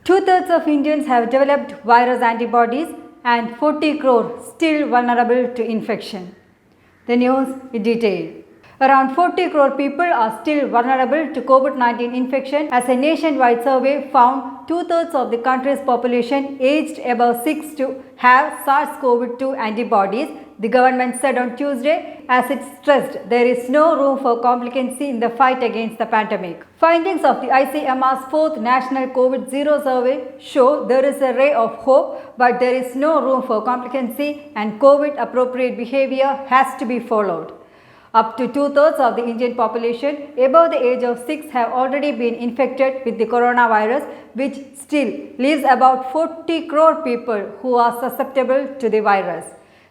Two-thirds of Indians have developed virus antibodies and 40 crore still vulnerable to infection. The news in detail. Around 40 crore people are still vulnerable to COVID-19 infection as a nationwide survey found two-thirds of the country's population aged above 6 to have SARS-CoV-2 antibodies, the government said on Tuesday, as it stressed there is no room for complacency in the fight against the pandemic. Findings of the ICMR's fourth national COVID-0 survey show there is a ray of hope, but there is no room for complacency and COVID-appropriate behavior has to be followed. Up to two-thirds of the Indian population above the age of 6 have already been infected with the coronavirus, which still leaves about 40 crore people who are susceptible to the virus.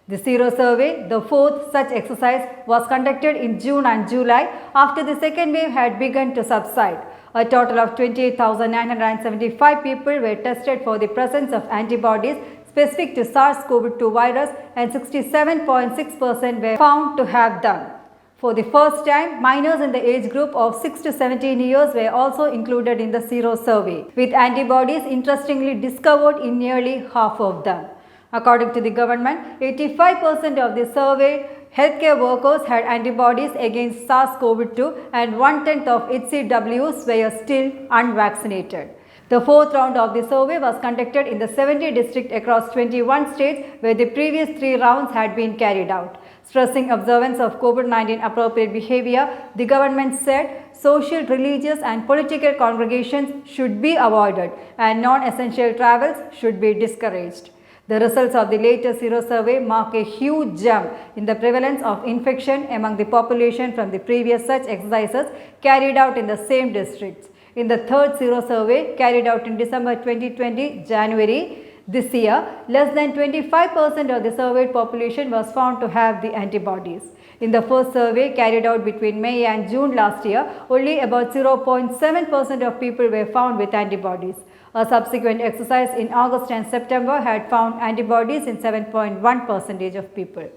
The Zero Survey, the fourth such exercise, was conducted in June and July after the second wave had begun to subside. A total of 28,975 people were tested for the presence of antibodies specific to SARS-CoV-2 virus and 67.6% were found to have them. For the first time, minors in the age group of 6 to 17 years were also included in the Zero Survey, with antibodies interestingly discovered in nearly half of them. According to the government, 85% of the surveyed healthcare workers had antibodies against SARS-CoV-2 and 1/10 of HCWs were still unvaccinated. The fourth round of the survey was conducted in the 70 districts across 21 states where the previous 3 rounds had been carried out. Stressing observance of COVID-19 appropriate behavior, the government said social, religious and political congregations should be avoided and non-essential travels should be discouraged. The results of the latest Zero Survey mark a huge jump in the prevalence of infection among the population from the previous such exercises carried out in the same districts. In the third Zero Survey carried out in December 2020, January this year, less than 25% of the surveyed population was found to have the antibodies. In the first survey carried out between May and June last year, only about 0.7% of people were found with antibodies. A subsequent exercise in August and September had found antibodies in 7.1% of people.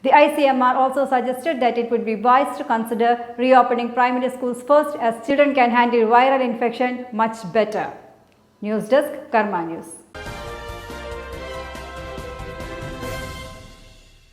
The ICMR also suggested that it would be wise to consider reopening primary schools first as children can handle viral infection much better. News Desk, Karma News.